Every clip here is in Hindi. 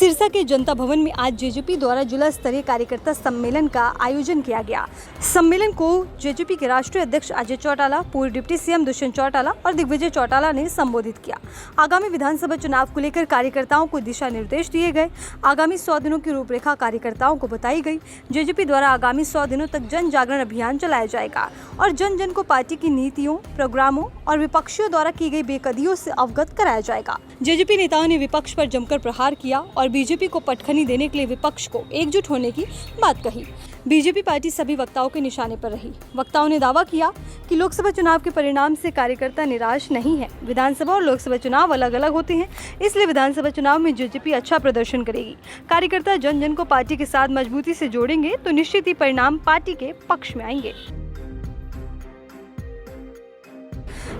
सिरसा के जनता भवन में आज जेजेपी द्वारा जिला स्तरीय कार्यकर्ता सम्मेलन का आयोजन किया गया। सम्मेलन को जेजेपी के राष्ट्रीय अध्यक्ष अजय चौटाला, पूर्व डिप्टी सीएम दुष्यंत चौटाला और दिग्विजय चौटाला ने संबोधित किया। आगामी विधानसभा चुनाव को लेकर कार्यकर्ताओं को दिशा निर्देश दिए गए। आगामी 100 दिनों की रूपरेखा कार्यकर्ताओं को बताई गई। जेजेपी द्वारा आगामी 100 दिनों तक जन जागरण अभियान चलाया जाएगा और जन जन को पार्टी की नीतियों, प्रोग्रामों और विपक्षियों द्वारा की गई बेकदरियों से अवगत कराया जाएगा। जेजेपी नेताओं ने विपक्ष पर जमकर प्रहार किया और बीजेपी को पटखनी देने के लिए विपक्ष को एकजुट होने की बात कही। बीजेपी पार्टी सभी वक्ताओं के निशाने पर रही। वक्ताओं ने दावा किया कि लोकसभा चुनाव के परिणाम से कार्यकर्ता निराश नहीं है। विधानसभा और लोकसभा चुनाव अलग अलग होते हैं, इसलिए विधानसभा चुनाव में जेजेपी अच्छा प्रदर्शन करेगी। कार्यकर्ता जन जन को पार्टी के साथ मजबूती से जोड़ेंगे तो निश्चित ही परिणाम पार्टी के पक्ष में आएंगे।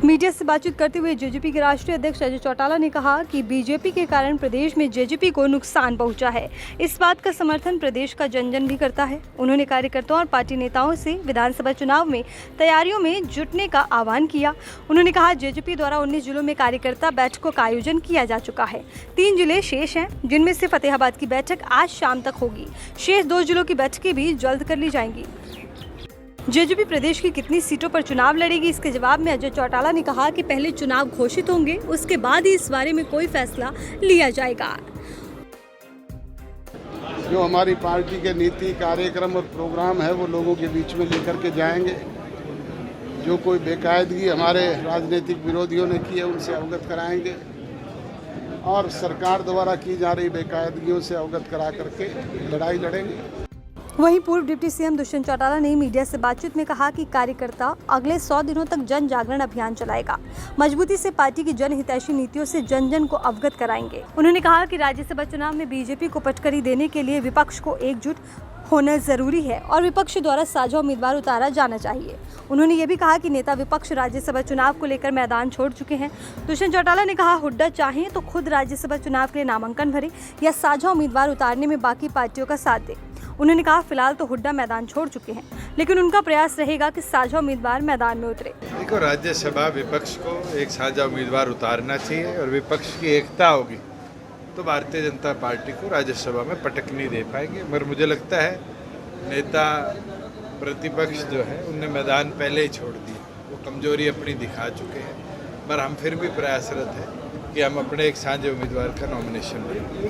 मीडिया से बातचीत करते हुए जेजेपी के राष्ट्रीय अध्यक्ष अजय चौटाला ने कहा कि बीजेपी के कारण प्रदेश में जेजेपी को नुकसान पहुंचा है। इस बात का समर्थन प्रदेश का जन जन भी करता है। उन्होंने कार्यकर्ताओं और पार्टी नेताओं से विधानसभा चुनाव में तैयारियों में जुटने का आह्वान किया। उन्होंने कहा जेजेपी द्वारा 19 जिलों में कार्यकर्ता बैठकों का आयोजन किया जा चुका है। 3 जिले शेष हैं, जिनमें से फतेहाबाद की बैठक आज शाम तक होगी। शेष 2 जिलों की बैठकें भी जल्द कर ली जाएंगी। जेजेपी प्रदेश की कितनी सीटों पर चुनाव लड़ेगी, इसके जवाब में अजय चौटाला ने कहा कि पहले चुनाव घोषित होंगे, उसके बाद ही इस बारे में कोई फैसला लिया जाएगा। जो हमारी पार्टी के नीति, कार्यक्रम और प्रोग्राम है वो लोगों के बीच में लेकर के जाएंगे। जो कोई बेकायदगी हमारे राजनीतिक विरोधियों ने की है उनसे अवगत कराएंगे और सरकार द्वारा की जा रही बेकायदगियों से अवगत करा करके लड़ाई लड़ेंगे। वहीं पूर्व डिप्टी सीएम दुष्यंत चौटाला ने मीडिया से बातचीत में कहा कि कार्यकर्ता अगले 100 दिनों तक जन जागरण अभियान चलाएगा। मजबूती से पार्टी की जनहितैषी नीतियों से जन जन को अवगत कराएंगे। उन्होंने कहा कि राज्यसभा चुनाव में बीजेपी को पटकनी देने के लिए विपक्ष को एकजुट होना जरूरी है और विपक्ष द्वारा साझा उम्मीदवार उतारा जाना चाहिए। उन्होंने ये भी कहा कि नेता विपक्ष राज्यसभा चुनाव को लेकर मैदान छोड़ चुके हैं। दुष्यंत चौटाला ने कहा, हुड्डा चाहें तो खुद राज्यसभा चुनाव के लिए नामांकन भरे या साझा उम्मीदवार उतारने में बाकी पार्टियों का साथ दे। उन्होंने कहा, फिलहाल तो हुड्डा मैदान छोड़ चुके हैं, लेकिन उनका प्रयास रहेगा कि साझा उम्मीदवार मैदान में उतरे। देखो, राज्यसभा विपक्ष को एक साझा उम्मीदवार उतारना चाहिए और विपक्ष की एकता होगी तो भारतीय जनता पार्टी को राज्यसभा में पटकनी दे पाएंगे। मगर मुझे लगता है नेता प्रतिपक्ष जो है उनने मैदान पहले ही छोड़ दी, वो कमजोरी अपनी दिखा चुके हैं। पर हम फिर भी प्रयासरत हैं कि हम अपने एक साझे उम्मीदवार का नॉमिनेशन करें।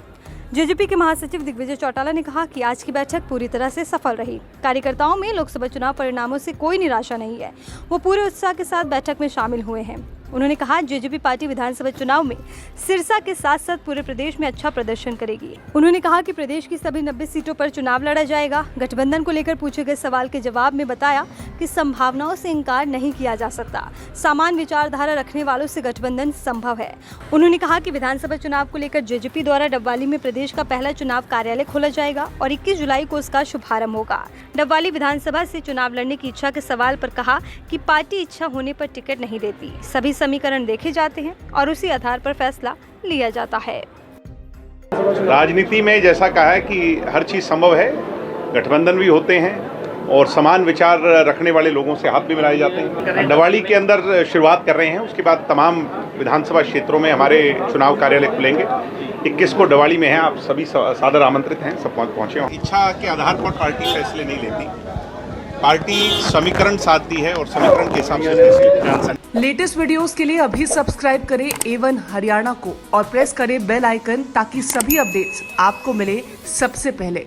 जेजेपी के महासचिव दिग्विजय चौटाला ने कहा कि आज की बैठक पूरी तरह से सफल रही। कार्यकर्ताओं में लोकसभा चुनाव परिणामों से कोई निराशा नहीं है, वो पूरे उत्साह के साथ बैठक में शामिल हुए हैं। उन्होंने कहा, जेजेपी पार्टी विधानसभा चुनाव में सिरसा के साथ साथ पूरे प्रदेश में अच्छा प्रदर्शन करेगी। उन्होंने कहा कि प्रदेश की सभी 90 सीटों पर चुनाव लड़ा जाएगा। गठबंधन को लेकर पूछे गए सवाल के जवाब में बताया कि संभावनाओं से इनकार नहीं किया जा सकता। समान विचारधारा रखने वालों से गठबंधन संभव है। उन्होंने कहा कि विधानसभा चुनाव को लेकर जेजेपी द्वारा डबवाली में प्रदेश का पहला चुनाव कार्यालय खोला जाएगा और 21 जुलाई को उसका शुभारंभ होगा। डबवाली विधानसभा से चुनाव लड़ने की इच्छा के सवाल पर कहा कि पार्टी इच्छा होने पर टिकट नहीं देती, सभी समीकरण देखे जाते हैं और उसी आधार पर फैसला लिया जाता है। राजनीति में जैसा कहा है कि हर चीज़ संभव है, गठबंधन भी होते हैं और समान विचार रखने वाले लोगों से हाथ भी मिलाए जाते हैं। डबवाली के अंदर शुरुआत कर रहे हैं, उसके बाद तमाम विधानसभा क्षेत्रों में हमारे चुनाव कार्यालय खुलेंगे। 21 को डबवाली में है, आप सभी सादर आमंत्रित हैं, सब पहुँचे। इच्छा के आधार पर पार्टी फैसले नहीं लेती, पार्टी समीकरण साधती है और समीकरण के हिसाब से। लेटेस्ट वीडियोस के लिए अभी सब्सक्राइब करें A1 हरियाणा को और प्रेस करें बेल आइकन ताकि सभी अपडेट्स आपको मिले सबसे पहले।